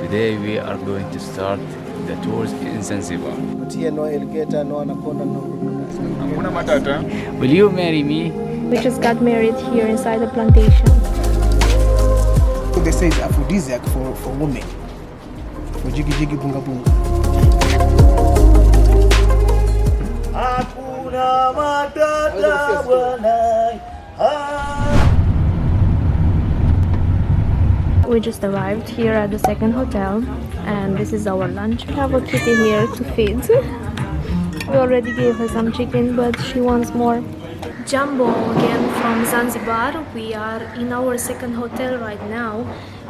Today we are going to start the tours in Zanzibar. But here no alligator, no anaconda, no crocodile. Will you marry me? We just got married here inside the plantation. They say it's aphrodisiac for women. For jiggy jiggy bunga bunga. We just arrived here at the second hotel and this is our lunch. We have a kitty here to feed. We already gave her some chicken but she wants more. Jumbo again from Zanzibar. We are in our second hotel right now.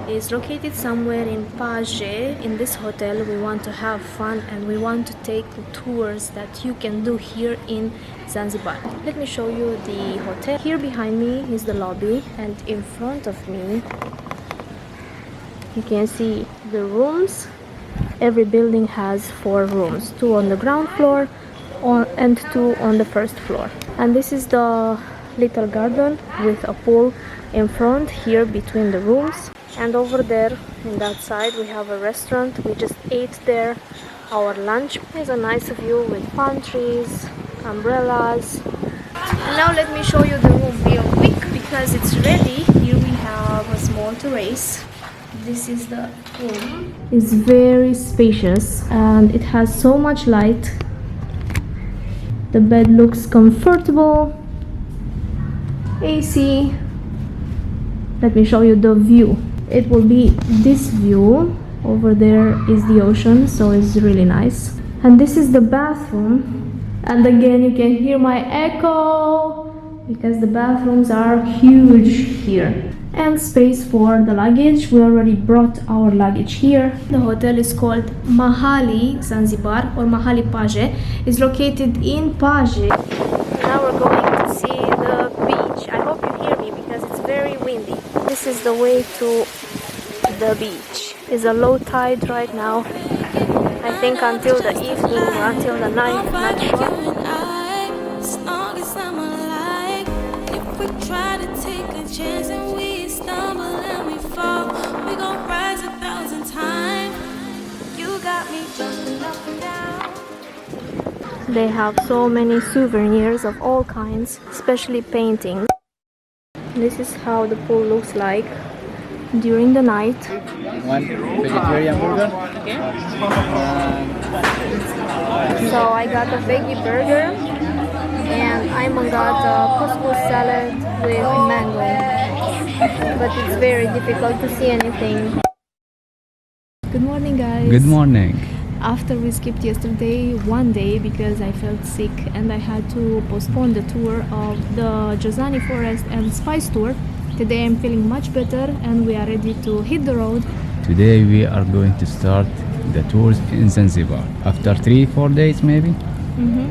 It's located somewhere in Paje. In this hotel we want to have fun and we want to take the tours that you can do here in Zanzibar. Let me show you the hotel. Here behind me is the lobby and in front of me you can see the rooms. Every building has 4 rooms, 2 on the ground floor and 2 on the first floor. And this is the little garden with a pool in front here between the rooms. And over there in that side we have a restaurant. We just ate there our lunch. There's a nice view with palm trees, umbrellas. And now let me show you the room real quick because it's ready. Here we have a small terrace. This is the room. It's very spacious and it has so much light. The bed looks comfortable. AC. Let me show you the view. It will be this view. Over there is the ocean, so it's really nice. And this is the bathroom. And again you can hear my echo because the bathrooms are huge here. And space for the luggage. We already brought our luggage here. The hotel is called Mahali Zanzibar or Mahali Paje. It's located in Paje. Now we're going to see the beach. I hope you hear me because it's very windy. This is the way to the beach. It's a low tide right now. I think until the evening or until the night, not sure. Try to take a chance and we stumble and we fall. We gon' rise 1,000 times. You got me jumping up and down. They have so many souvenirs of all kinds, especially paintings. This is how the pool looks like during the night. One vegetarian burger. So I got a veggie burger and Ayman got a couscous salad with mango. But it's very difficult to see anything. Good morning guys. Good morning. After we skipped yesterday one day because I felt sick and I had to postpone the tour of the Jozani forest and spice tour, today I'm feeling much better and we are ready to hit the road. Today we are going to start the tours in Zanzibar. After 3-4 days maybe?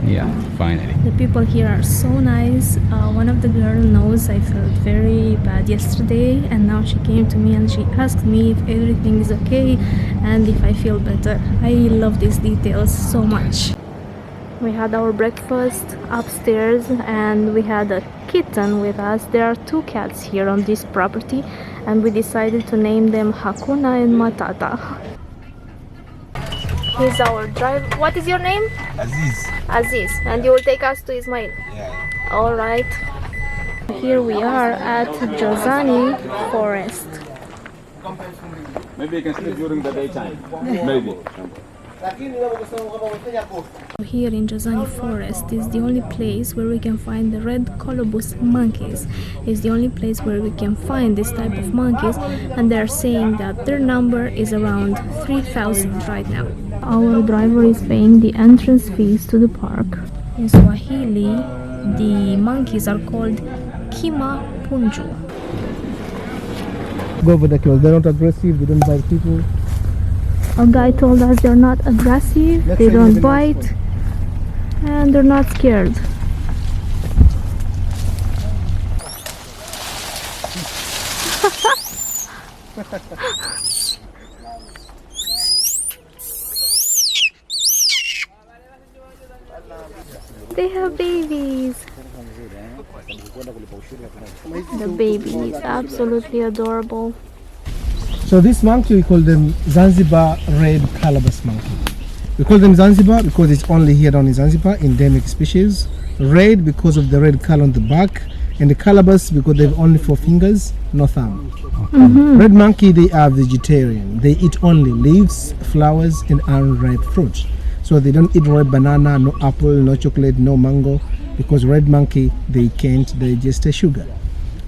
Yeah, finally. The people here are so nice. One of the girls knows I felt very bad yesterday and now she came to me and she asked me if everything is okay and if I feel better. I love these details so much. We had our breakfast upstairs and we had a kitten with us. There are 2 cats here on this property and we decided to name them Hakuna and Matata. Here's our driver. What is your name? Aziz. Aziz. And you will take us to Ismail? Yeah. Alright. Here we are at Jozani forest. Maybe you can sleep during the daytime. Maybe. Here in Jozani forest is the only place where we can find the red colobus monkeys. It's the only place where we can find this type of monkeys and they're saying that their number is around 3,000 right now. Our driver is paying the entrance fees to the park. In Swahili, the monkeys are called Kima Punju. Go over the kills. They're not aggressive. They don't bite people. A guy told us they're not aggressive, they don't bite, and they're not scared. They have babies. The baby is absolutely adorable. So this monkey, we call them Zanzibar red Calabash monkey. We call them Zanzibar because it's only here down in Zanzibar, endemic species. Red because of the red color on the back, and the Calabash because they have only 4 fingers, no thumb. Red monkey, they are vegetarian. They eat only leaves, flowers, and unripe fruit. So they don't eat red banana, no apple, no chocolate, no mango, because red monkey, they can't digest the sugar.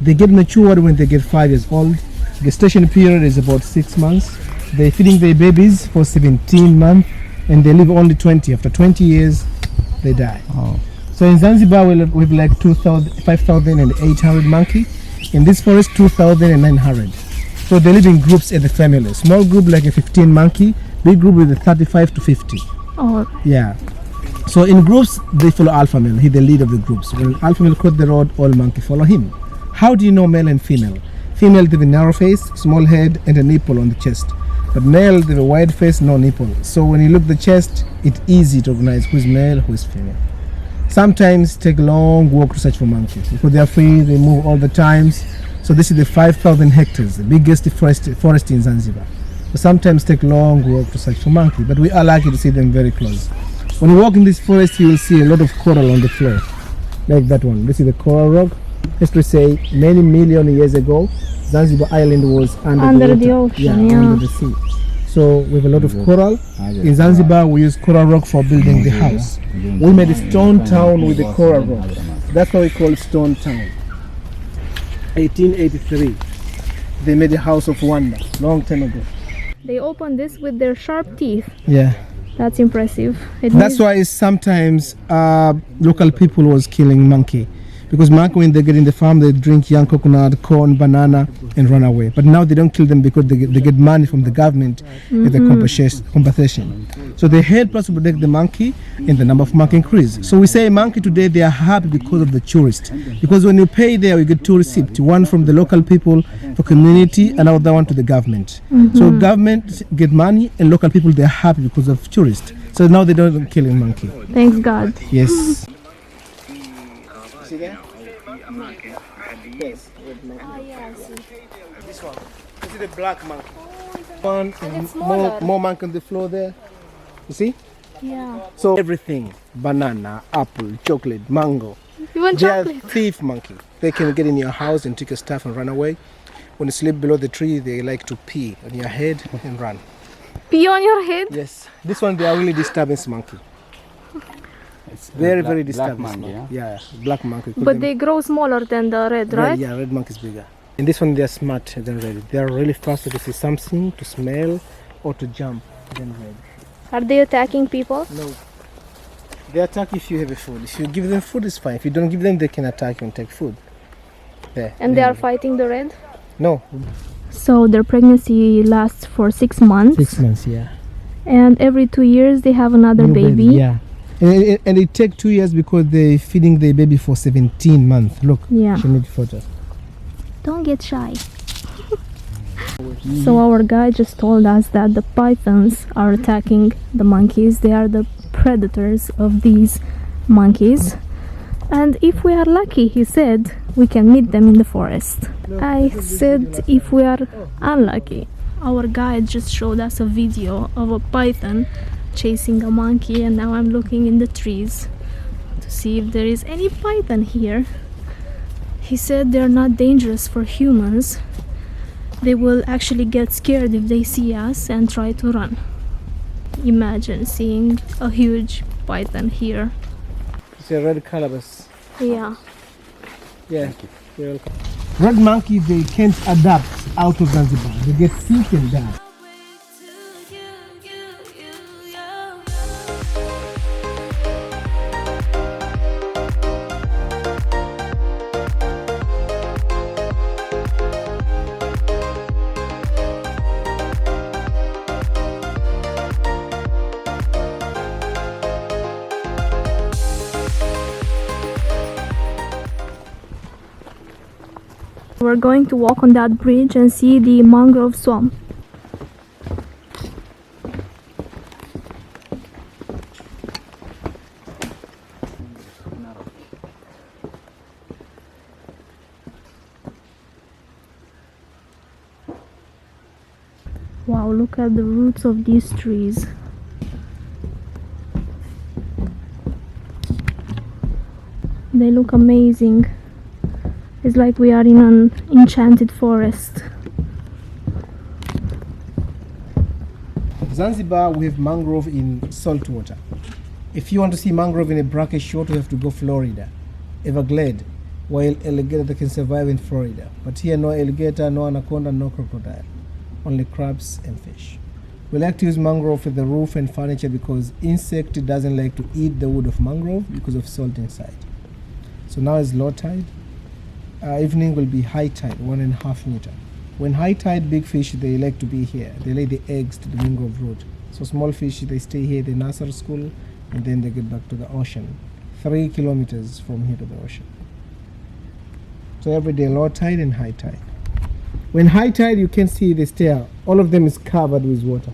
They get matured when they get 5 years old. Gestation period is about 6 months. They're feeding their babies for 17 months, and they live only 20. After 20 years, they die. Oh. So in Zanzibar, we have like 5,800 monkey. In this forest, 2,900. So they live in groups as a family. Small group like a 15 monkey, big group with a 35 to 50. Oh, Yeah. So in groups, they follow alpha male. He's the lead of the groups. When alpha male cross the road, all monkey follow him. How do you know male and female? Female, they have a narrow face, small head, and a nipple on the chest. But male, they have a wide face, no nipple. So when you look at the chest, it's easy to recognize who's male, who's female. Sometimes take long walk to search for monkeys because they are free, they move all the times. So this is the 5,000 hectares, the biggest forest in Zanzibar. So sometimes take long walk to search for monkey, but we are lucky to see them very close. When you walk in this forest, you will see a lot of coral on the floor, like that one. This is the coral rock. History say many million years ago, Zanzibar Island was under the ocean, yeah. under the sea. So we have a lot of coral. In Zanzibar, we use coral rock for building the house. We made a stone town with the coral rock. That's why we call it Stone Town. 1883, they made a house of wonder, long time ago. they open this with their sharp teeth. Yeah. That's impressive. That's why sometimes local people was killing monkey. Because monkey, when they get in the farm, they drink young coconut, corn, banana, and run away. But now they don't kill them because they get money from the government as a compensation. So they help us to protect the monkey, and the number of monkey increase. So we say monkey today, they are happy because of the tourists. Because when you pay there, you get two receipts. One from the local people for community, and another one to the government. So government get money, and local people, they are happy because of tourists. So now they don't kill a monkey. Thanks God. Yes. See there? Yes. This one. This is the black monkey. One and more monkey on the floor there. You see? Yeah. So everything, banana, apple, chocolate, mango. You want They chocolate? are thief monkey. They can get in your house and take your stuff and run away. When you sleep below the tree, they like to pee on your head and run. Pee on your head? Yes. This one, they are really disturbance monkey. It's Very, black, very black disturbance monkey, monkey. Yeah, black monkey. But they grow smaller than the red, right? Yeah, red monkey is bigger. In this one, they are smart than red. They are really fast to see something, to smell, or to jump than red. Are they attacking people? No. They attack if you have a food. If you give them food, it's fine. If you don't give them, they can attack you and take food. There. And they are fighting the red? No. So their pregnancy lasts for 6 months. 6 months, yeah. And every 2 years they have another New baby. Yeah. And it takes 2 years because they're feeding the baby for 17 months. Look, Yeah. she needs photo. Don't get shy. So our guide just told us that the pythons are attacking the monkeys. They are the predators of these monkeys. And if we are lucky, he said, we can meet them in the forest. I said if we are unlucky. Our guide just showed us a video of a python chasing a monkey, and now I'm looking in the trees to see if there is any python here. He said they're not dangerous for humans. They will actually get scared if they see us and try to run. Imagine seeing a huge python here. It's a red calabash. Yeah. Yeah. You're welcome. Red monkey, they can't adapt out of Zanzibar. They get sick and die. We're going to walk on that bridge and see the Mangrove Swamp. look at the roots of these trees. They look amazing. It's like we are in an enchanted forest. Zanzibar, we have mangrove in salt water. If you want to see mangrove in a brackish shore, you have to go Florida, Everglades, while alligator they can survive in Florida. But here, no alligator, no anaconda, no crocodile, only crabs and fish. We like to use mangrove for the roof and furniture because insect doesn't like to eat the wood of mangrove because of salt inside. So now is low tide. Evening will be high tide, 1.5 meter. When high tide, big fish, they like to be here. They lay the eggs to the mangrove root. So small fish, they stay here, they nursery school, and then they get back to the ocean. 3 kilometers from here to the ocean. So every day, low tide and high tide. When high tide, you can see the stair. All of them is covered with water.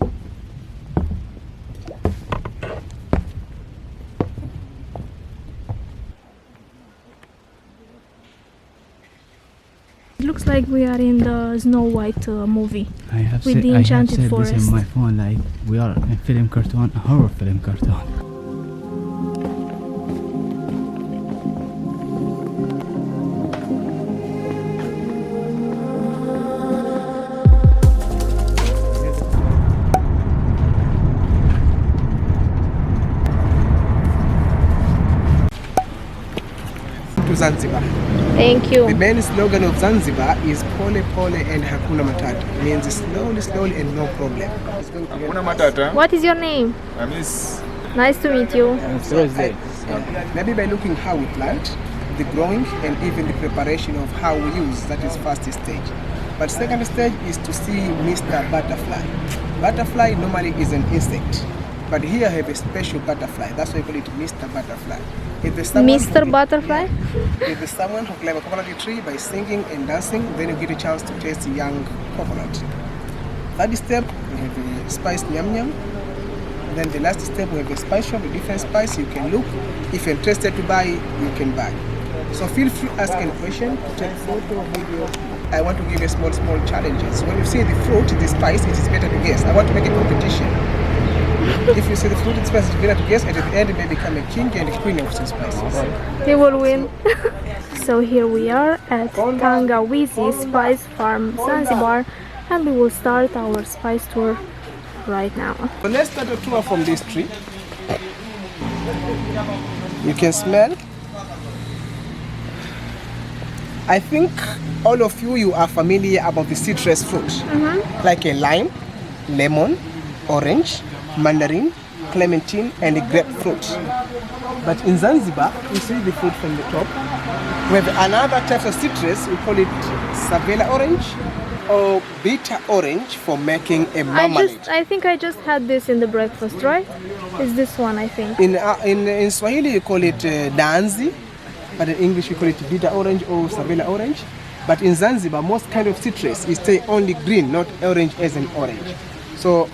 It looks like we are in the Snow White movie. I have With said, the I have enchanted said forest. this in my phone, like we are in film cartoon, a horror film cartoon. To Zanzibar. Thank The you. main slogan of Zanzibar is Pole Pole and Hakuna Matata. It means slowly, slowly and no problem. It's going to get Hakuna fast. Matata. What is your name? I miss. Nice to meet you. Maybe by looking how we plant, the growing, and even the preparation of how we use, that is first stage. But second stage is to see Mr. Butterfly. Butterfly normally is an insect, but here I have a special butterfly. That's why we call it Mr. Butterfly. If there's someone Mr. who- Butterfly? If there's someone who climb a coconut tree by singing and dancing, then you get a chance to taste young coconut. Third step, we have a spiced yum yum. Then the last step, we have a spice shop with different spice. You can look. If you're interested to buy, you can buy. So feel free to ask any question, to take photo, video. I want to give you small challenges. When you see the fruit, the spice, it is better to guess. I want to make a competition. If you see the fruit, the spice, it's better to guess. And at the end, you may become a king and a queen of some spices. He will win. So here we are at Tangawizi Spice Farm, Zanzibar, and we will start our spice tour right now. So let's start a tour from this tree. You can smell. I think all of you are familiar about the citrus fruit, like a lime, lemon, orange, mandarin, clementine, and grapefruit. But in Zanzibar, you see the fruit from the top. We have another type of citrus. We call it Savela orange or bitter orange for making a marmalade. I think I just had this in the breakfast, right? It's this one, I think. In Swahili, you call it danzi, but in English, you call it bitter orange or Savela orange. But in Zanzibar, most kind of citrus is stay only green, not orange as an orange. So,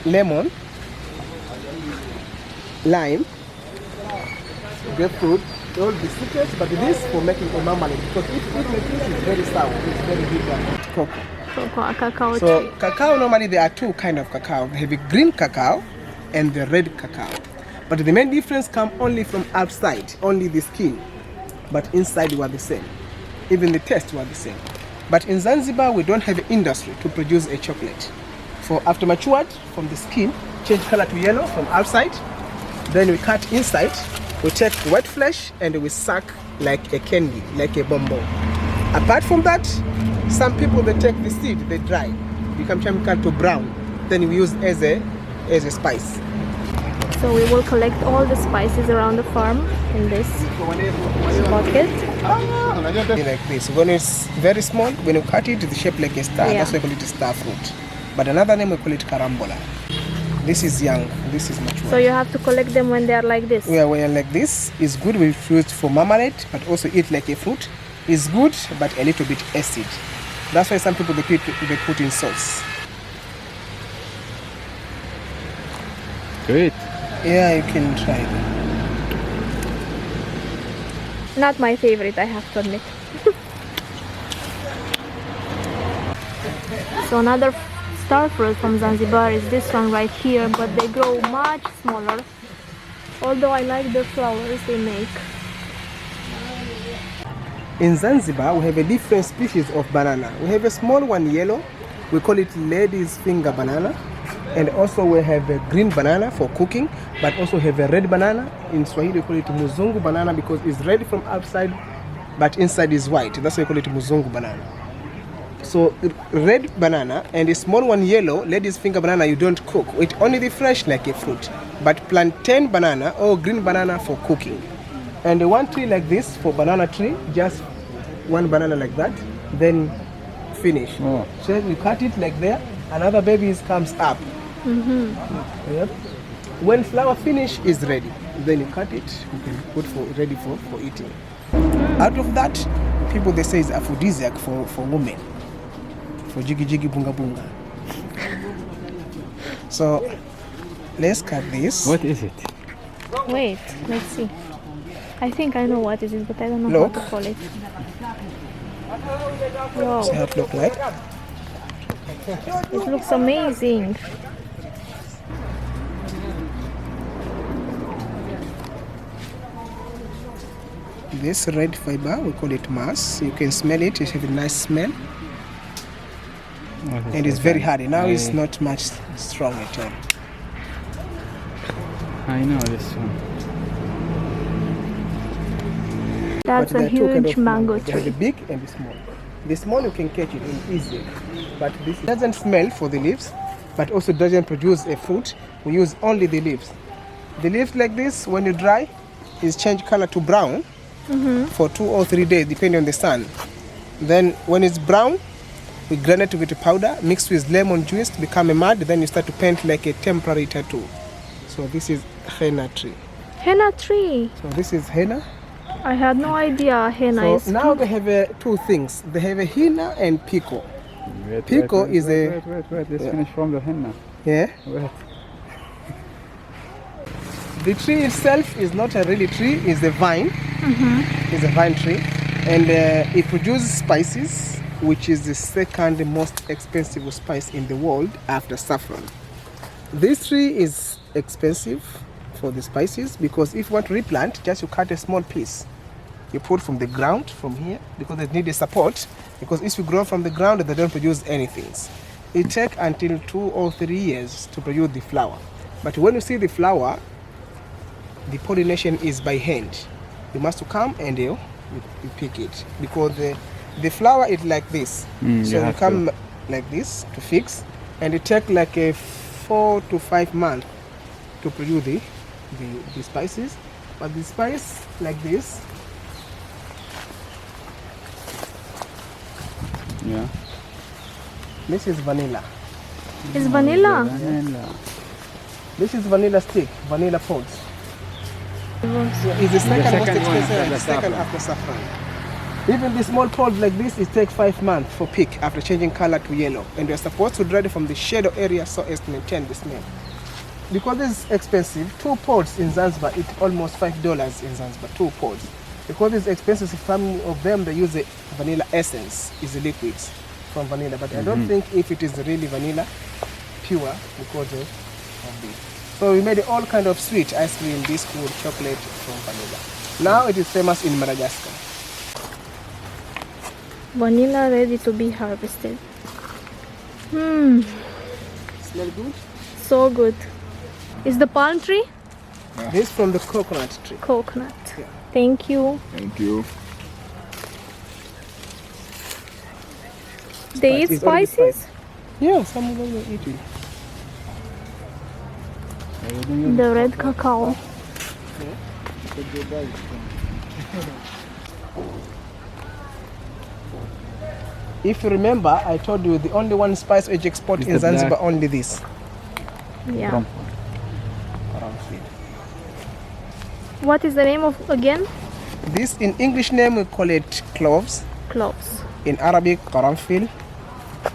lemon, lime, grapefruit, all the citrus, but this for making a marmalade. Because if the fruit is very sour, it's very bitter. Cocoa. Cocoa, cacao So tree. cacao, normally there are two kind of cacao. They have a green cacao and the red cacao. But the main difference comes only from outside, only the skin. But inside we are the same. Even the taste were the same. But in Zanzibar, we don't have an industry to produce a chocolate. So after matured, from the skin, change color to yellow from outside. Then we cut inside. We take white flesh and we suck like a candy, like a bonbon. Apart from that, some people they take the seed, they dry, become chemical to brown. Then we use as a spice. So we will collect all the spices around the farm in this bucket. Like this. When it's very small, when you cut it, it's shaped like a star. Yeah. That's why we call it star fruit. But another name we call it carambola. This is young. This is mature. So you have to collect them when they are like this. When are like this, it's good we use for marmalade, but also eat like a fruit. It's good, but a little bit acid. That's why some people they put in sauce. Great. Yeah, you can try it. Not my favorite, I have to admit. So another star fruit from Zanzibar is this one right here, but they grow much smaller. Although I like the flowers they make. In Zanzibar, we have a different species of banana. We have a small one, yellow. We call it lady's finger banana. And also we have a green banana for cooking, but also have a red banana. In Swahili, we call it muzungu banana because it's red from outside, but inside is white. That's why we call it muzungu banana. So red banana and a small one, yellow, lady's finger banana, you don't cook. It only the fresh like a fruit. But plantain banana or green banana for cooking. And one tree like this for banana tree, just one banana like that, then finish. Oh. So you cut it like there, another baby comes up. Yep. When flower finish is ready, then you cut it, you can put ready for eating. Out of that, people they say is aphrodisiac for women, for jiggy jiggy bunga bunga. So let's cut this. What is it? Wait, let's see. I think I know what it is, but I don't know Look. how to call it. Wow, See how it look like? it looks amazing. This red fiber, we call it mass. You can smell it, it has a nice smell. And it's very hardy. Now it's not much strong at all. I know this one. That's But a there are two kind huge of mango There is the tree. big and the small. The small you can catch it in easy, but this doesn't smell for the leaves, but also doesn't produce a fruit. We use only the leaves. The leaves like this, when you dry, is change color to brown for 2 or 3 days, depending on the sun. Then when it's brown, we grind it with a powder, mixed with lemon juice to become a mud. Then you start to paint like a temporary tattoo. So this is henna tree. Henna tree. So this is henna. I had no idea henna So is. now they have two things. They have a henna and pico. Wait, Pico is a- Wait. Let's finish from the henna. Yeah. Wait. The tree itself is not a really tree, it's a vine. It's a vine tree. And it produces spices, which is the second most expensive spice in the world after saffron. This tree is expensive for the spices because if you want to replant, just you cut a small piece. You put from the ground, from here, because they need a support. Because if you grow from the ground, they don't produce anything. It takes until 2 or 3 years to produce the flower. But when you see the flower, the pollination is by hand. You must come and you pick it because the flower is like this. So you come like this to fix, and it takes like a 4 to 5 months to produce the spices. But the spice like this, Yeah. this is vanilla. Is vanilla? Vanilla. This is vanilla stick, vanilla pods. It's the second most second one expensive, after and the second saffron. after saffron. Even the small pods like this, it takes 5 months for pick after changing color to yellow. And you're supposed to dry it from the shadow area so as to maintain the smell. Because this is expensive, 2 pods in Zanzibar, it's almost $5 in Zanzibar, 2 pods. Because it's expensive, some of them they use the vanilla essence, is the liquids from vanilla. But I don't think if it is really vanilla, pure, because of this. So we made all kind of sweet ice cream, biscuit, chocolate from vanilla. Now it is famous in Madagascar. Vanilla ready to be harvested. Smell good? So good. Is the palm tree? This from the coconut tree. Coconut. Yeah. Thank you. Thank you. They eat It's already spices? Yeah, some of them are eating. The red cacao. If you remember, I told you the only one spice which export Is in the Zanzibar, black. only this. Yeah. What is the name of again? This in English name we call it cloves. Cloves. In Arabic, karanfil.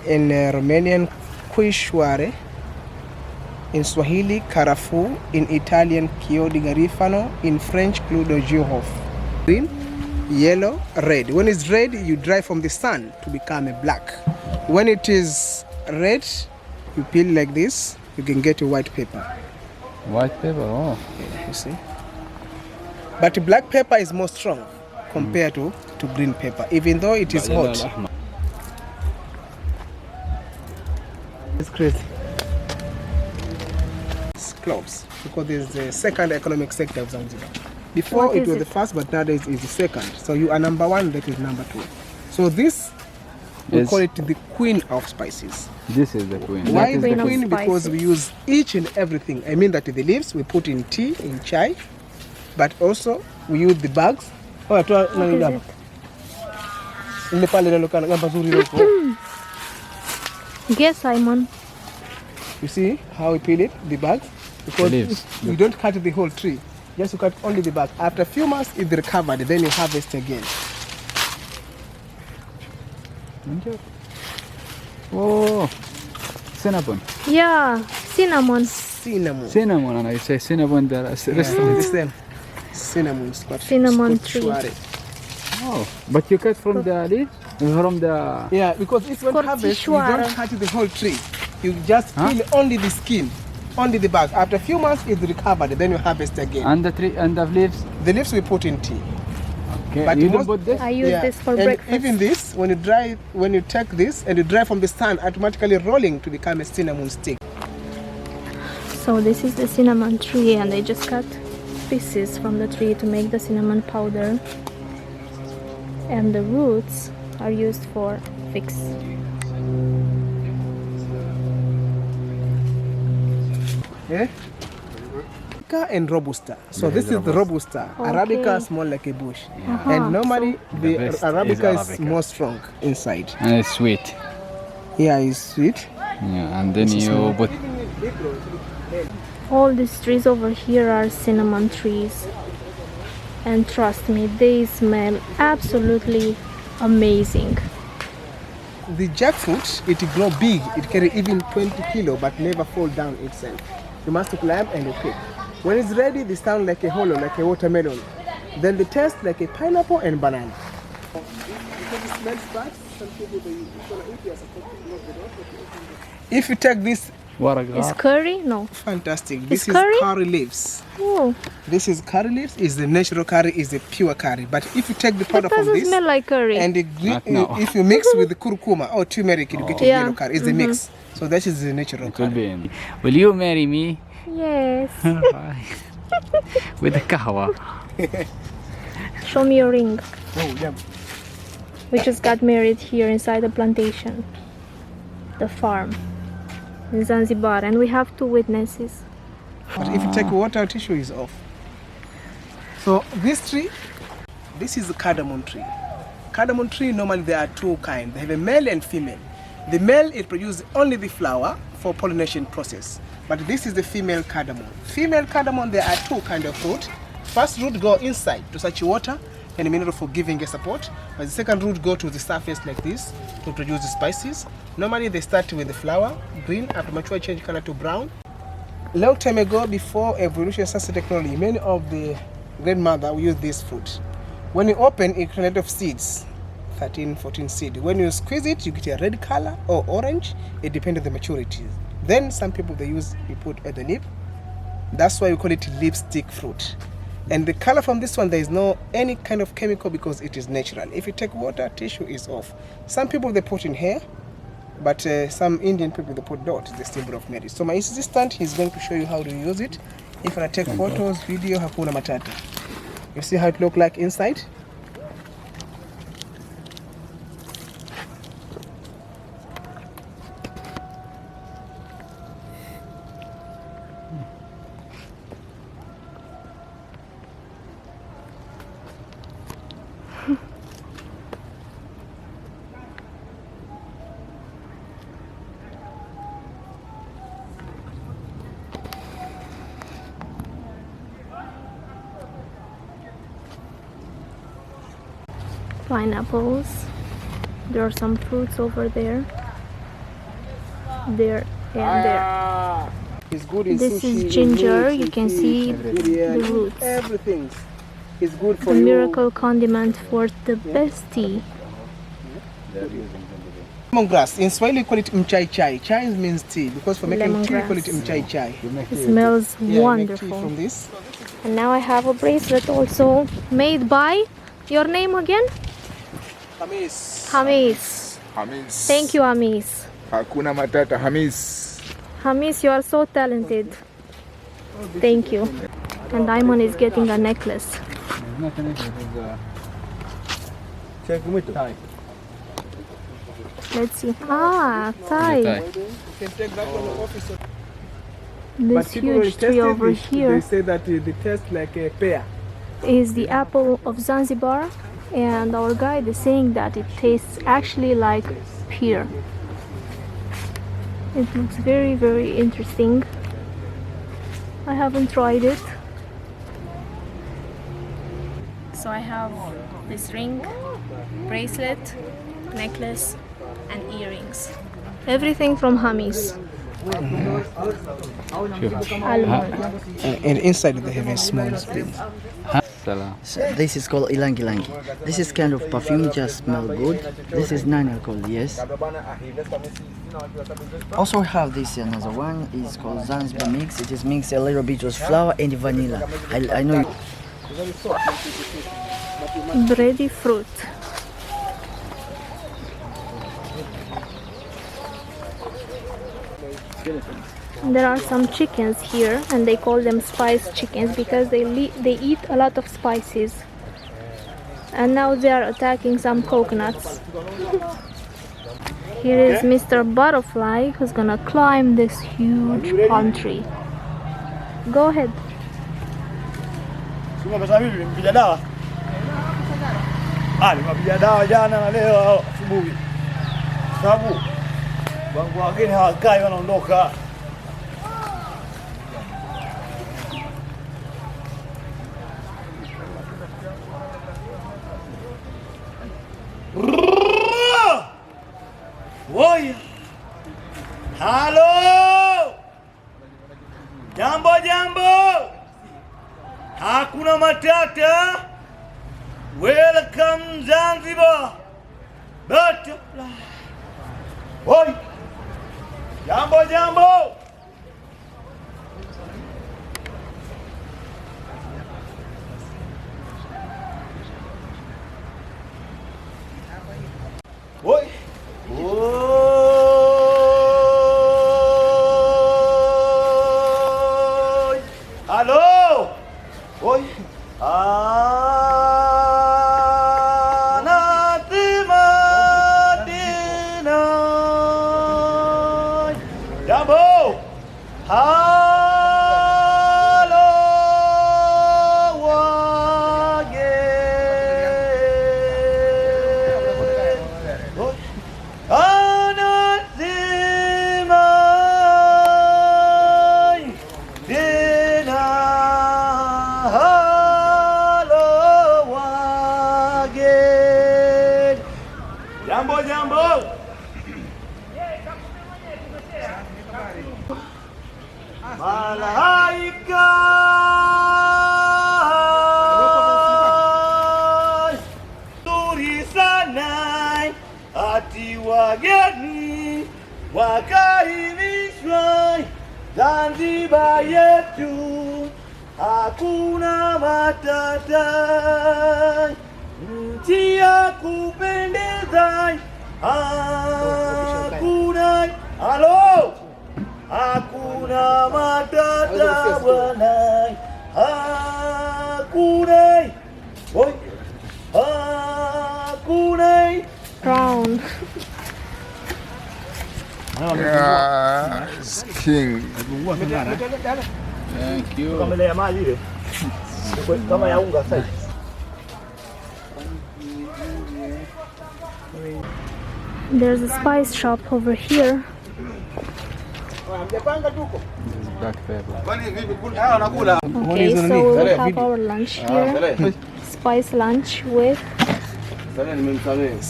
In Romanian, quishuare. In Swahili, carafou. In Italian, chio di garifano. In French, clou de girofle. Green, yellow, red. When it's red, you dry from the sun to become a black. When it is red, You peel like this, you can get a white pepper. White pepper, oh. You see? But black pepper is more strong compared to green pepper, even though it is hot. It's crazy. It's cloves because it's the second economic sector of Zanzibar. Before What it is was it? the first, but nowadays it's the second. So you are number one, that is number two. So this, we Yes. call it the queen of spices. This is the queen. Why is the queen of queen? Because spices. we use each and everything. I mean that the leaves we put in tea, in chai, but also we use the bugs. Oh, What is it? Yes, Simon. You see how we peel it, the bugs? Because leaves. you don't cut the whole tree. Just you cut only the bag. After a few months, it's recovered. Then you harvest again. Oh, cinnamon. Yeah, cinnamon. Cinnamon. Cinnamon, and I say cinnamon there. Yeah, Restaurant. the same. Cinnamon. Cinnamon tree. Oh, but you cut from the leaf? From the... Yeah, because it's when Called harvest, you tishwara. don't cut the whole tree. You just Huh? peel only the skin, only the bag. After a few months, it's recovered. Then you harvest again. And the tree and the leaves? The leaves we put in tea. Okay, But you most- don't put this? I use this for and breakfast. even this, when you take this and you dry from the sun, automatically rolling to become a cinnamon stick. So this is the cinnamon tree, and they just cut pieces from the tree to make the cinnamon powder. And the roots are used for fix. Yeah? Arabica and Robusta. So this is the Robusta. Arabica is more like a bush. And normally the best is Arabica is Arabica. more strong inside. And it's sweet. Yeah, it's sweet. Yeah, and then you put... All these trees over here are cinnamon trees. And trust me, they smell absolutely amazing. The jackfruit, it grow big. It carry even 20 kilo, but never fall down itself. You must climb and you pick. When it's ready, they sound like a hollow, like a watermelon. Then they taste like a pineapple and banana. Because it smells bad, some people they gonna eat it as a coffee. If you take this, Is curry? No. fantastic. It's This is curry? curry leaves. Oh, This is curry leaves. Is the natural curry, is the pure curry. But if you take the it powder from doesn't this smell like curry. and if you mix with the kurkuma or turmeric, you get a Yeah. yellow curry. It's the mix. So that is the natural It will curry. be in. Will you marry me? Yes. With the kahwa. Show me your ring. Oh, yeah. We just got married here inside the plantation, the farm in Zanzibar, and we have 2 witnesses. But if you take water, tissue is off. So this tree, this is the cardamom tree. Cardamom tree, normally there are 2 kinds. They have a male and female. The male, it produces only the flower for pollination process. But this is the female cardamom. Female cardamom, there are 2 kinds of fruit. First root go inside to such water and a mineral for giving a support. But the second root go to the surface like this to produce the spices. Normally they start with the flower, green, after mature change color to brown. Long time ago, before evolution science technology, many of the grandmother will use this fruit. When you open, it contains of seeds, 13, 14 seeds. When you squeeze it, you get a red color or orange. It depends on the maturity. Then some people you put at the lip. That's why we call it lipstick fruit. And the color from this one, there is no any kind of chemical because it is natural. If you take water, tissue is off. Some people they put in hair, but some Indian people they put dot, the symbol of marriage. So my assistant, he's going to show you how to use it. If I take photos, video, hakuna matata. You see how it look like inside? Pineapples. There are some fruits over there. There and there. It's good in This sushi, is in ginger. meat, You in can fish, see biryani, the roots. Everything. It's good The for you. miracle condiment for the best tea. Lemongrass. In Swahili, we call it mchai chai. Chai means tea because for making tea, we call it mchai chai. It smells Yeah, wonderful. we make tea from this. And now I have a bracelet also made by your name again? Hamis. Hamis. Hamis. Thank you, Hamis. Hakuna matata, Hamis. Hamis, you are so talented. Thank you. And Diamond is getting a necklace. Let's see. Ah, Thai. You can take that one off. This huge tree over They here say that they taste like a pear. is the apple of Zanzibar, and our guide is saying that it tastes actually like pear. It looks very, very interesting. I haven't tried it. So I have this ring, bracelet, necklace, and earrings. Everything from Hamis. Almond. And inside they have a small spoon. So this is called ilangi langi. This is kind of perfume, just smell good. This is non-alcohol, yes. Also have this another one. It's called Zanzibar mix. It is mixed a little bit with flour and vanilla. I know. Bready fruit. There are some chickens here, and they call them spice chickens because they eat a lot of spices. And now they are attacking some coconuts. Here is Mr. Butterfly who's gonna climb this huge palm tree. Go ahead. Nimepiga dawa. Nimepiga dawa jana na leo asubuhi. Sababu wangu wageni hawakai, wanaondoka. Woi. Halo. Jambo jambo. Hakuna matata. Welcome Zanzibar. Butterfly. Oi. Jambo jambo. Oi. Oi. Halo. Oi. Jambo. Halo wage. Anasema dena. Halo wage. Jambo jambo. Malaika turi sana ati wageni wakaribishwa Zanzibar yetu, hakuna matata, nchi ya kupendeza, hakuna halo. Hakuna matata bwana, hakuna, oi, hakuna. Crown. Yes, king. Thank you. Kama ile ya maji ile. Kama ya unga sasa. There's a spice shop over here. Black pepper. Okay, so we'll have our lunch here. Spice lunch with,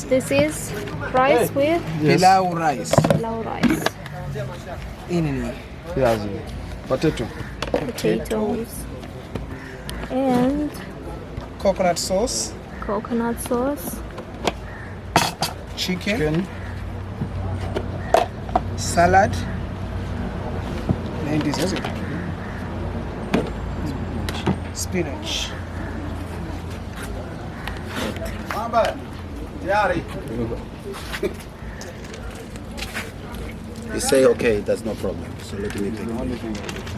this is rice with Pilau rice. pilau rice, In Potato. potatoes, and coconut sauce, coconut sauce, chicken, salad. And this is it. Spinach. You say okay, that's no problem. So let me take.